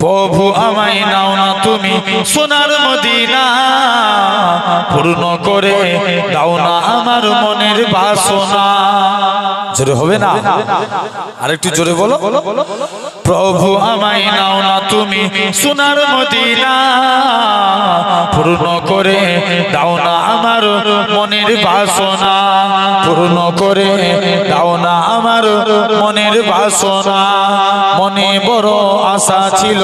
প্রভু আমায় নাও না তুমি সোনার মদিনা, পূর্ণ করে দাও না আমার মনের বাসনা। জোরে হবে না? আরেকটু জোরে বলো। প্রভু আমায় নাও না তুমি সোনার মদিনা, পূর্ণ করে দাও না আমার মনের বাসনা, পূর্ণ করে দাও না আমার মনের বাসনা। মনে বড় আশা ছিল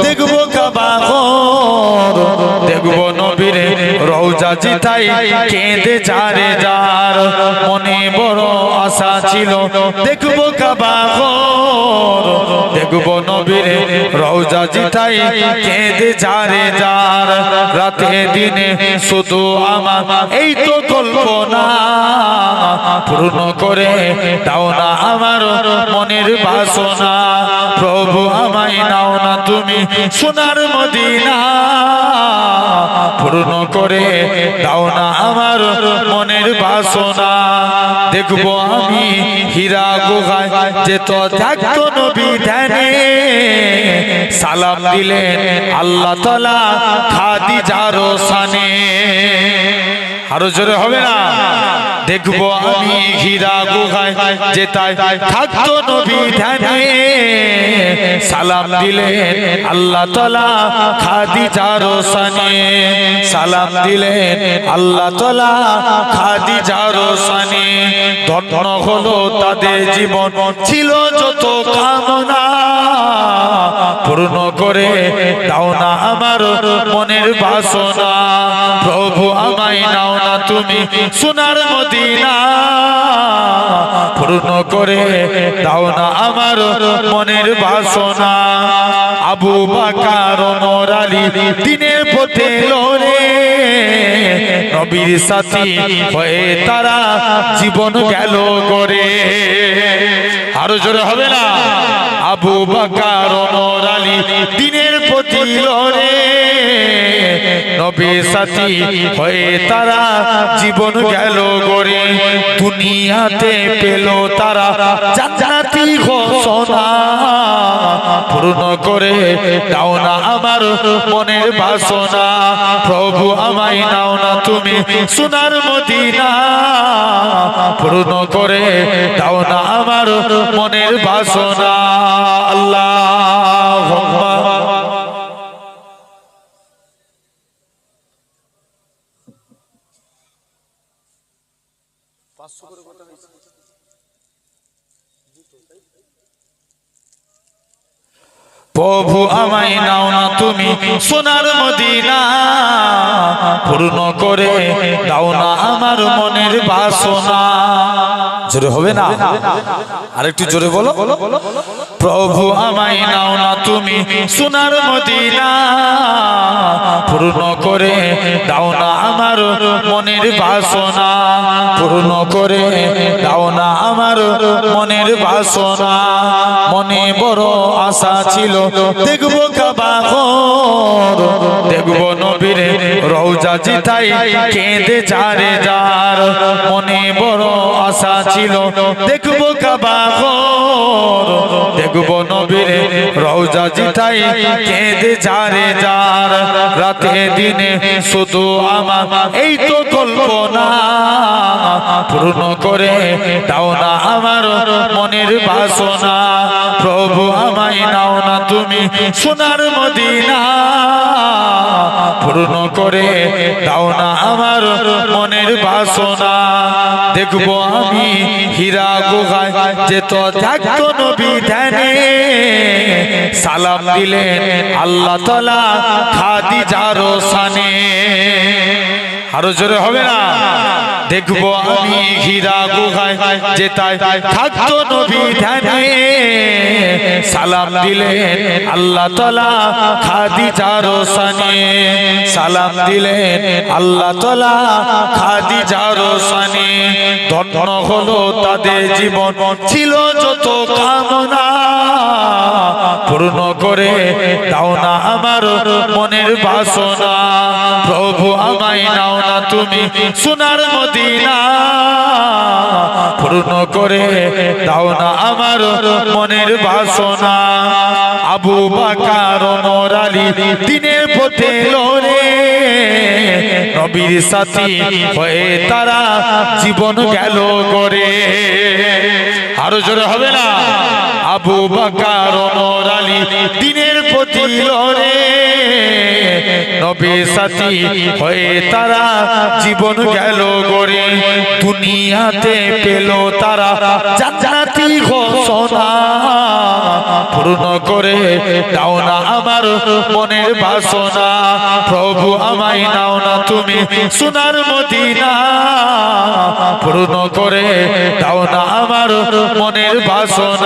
দেখবো কাবা ঘর, দেখবো নবীর রওজা জিতাই কেঁদে যারে যার। মনে বড় আশা ছিল দেখবো কাবা ঘর, দেখবো নবীর রওজা জিতাই কেঁদে যারে যার। রাতে দিনে শুধু আমার এই তো কল্পনা, পূর্ণ করে দাও না আমার মনের বাসনা। প্রভু আমায় নাও না তুমি সোনার মদিনা, পূর্ণ করে দাও না আমার মনের বাসনা। দেখবো আমি হীরা গুহায় যেত থাকতো নবী ধ্যানে, সালাম দিলেন আল্লাহ তাআলা খাদিজার শানে। আরো জোরে হবে না? দেখবো আমি হীরা গুহায় যেতাই থাকতো নবী ধ্যানে, সালাম দিলেন আল্লাহ তাআলা খাদিজার শানে, সালাম দিলেন আল্লাহ তাআলা খাদিজার শানে। ধন্য হলো তাদের জীবন ছিল যত কামনা, পূর্ণ করে দাও না আমার মনের বাসনা। প্রভু আমায় নাও না তুমি সোনার মদিনা, পূর্ণ করে দাও না আমার মনের বাসনা। আবু বকর ওমর আলী দিনের পথে লড়ে, নবীর সাথী হয়ে তারা জীবন গেল গড়ে। আরো জোরে হবে না? আবু বকর ওমর আলী দিনের পথে লড়ে, নবীর সাথী হয়ে তারা জীবন গেল গড়ে। দুনিয়াতে পেল তারা জান্নাতি ঘোষণা, পূর্ণ করে দাও না আমার মনের বাসনা। প্রভু আমায় নাও না তুমি সোনার মদিনা, পূর্ণ করে দাও না আমার মনের বাসনা। আল্লাহুম্মা প্রভু আমায় নাও না তুমি সোনার মদিনা, পূর্ণ করে দাও না আমার মনের বাসনা। জোরে হবে না? আরেকটু জোরে বলো। প্রভু আমায় নাও না তুমি সোনার মদিনা, পূর্ণ করে দাও না আমার মনের বাসনা, পূর্ণ করে দাও না আমার মনের বাসনা। মনে বড় আশা ছিল দেখবো কাবা ঘর, দেখবো নবীর রওজা জিতাই কেঁদে যারে যার। মনে বড় আশা ছিল দেখবো কাবা ঘর, দেখবো নবীর রওজা জিতাই কেঁদে যারে যার। রাতে দিনে শুধু আমার এই তো কল্পনা, পূর্ণ করে দাও না আমার মনের বাসনা। প্রভু আমায় নাও না তুমি সোনার মদিনা, পূর্ণ করে দাও না আমার মনের বাসনা। দেখবো আমি হীরা গুহায় যেত থাকতো নবী ধ্যানে, সালাম দিলেন আল্লাহ তাআলা খাদিজার শানে। আরো জোরে হবে না? দেখবো আমি হীরা গুহায় যেতাই থাকতো নবী ধ্যানে, সালাম দিলেন আল্লাহ তাআলা খাদিজার শানে, সালাম দিলেন আল্লাহ তাআলা খাদিজার শানে। ধন্য হলো তাদের জীবন ছিল যত কামনা, পূর্ণ করে দাও না আমার মনের বাসনা। প্রভু আমায় নাও না তুমি সোনার মদিনা, মদিনা পূর্ণ করে দাও না আমার মনের বাসনা। আবু বকর ওমর আলী দিনের পথে লড়ে নবীর সাথী হয়ে তারা জীবন গেল গড়ে। আরো জোরে হবে না? আবু বকর ওমর আলী দিনের পথে লড়ে নবীর সাথী হয়ে তারা জীবন গেল গড়ে। দুনিয়াতে পেল তারা জান্নাতি ঘোষণা পূর্ণ করে দাও না আমার মনের বাসনা। প্রভু আমায় নাও না তুমি সোনার মদিনা পূর্ণ করে দাও না আমার মনের বাসনা।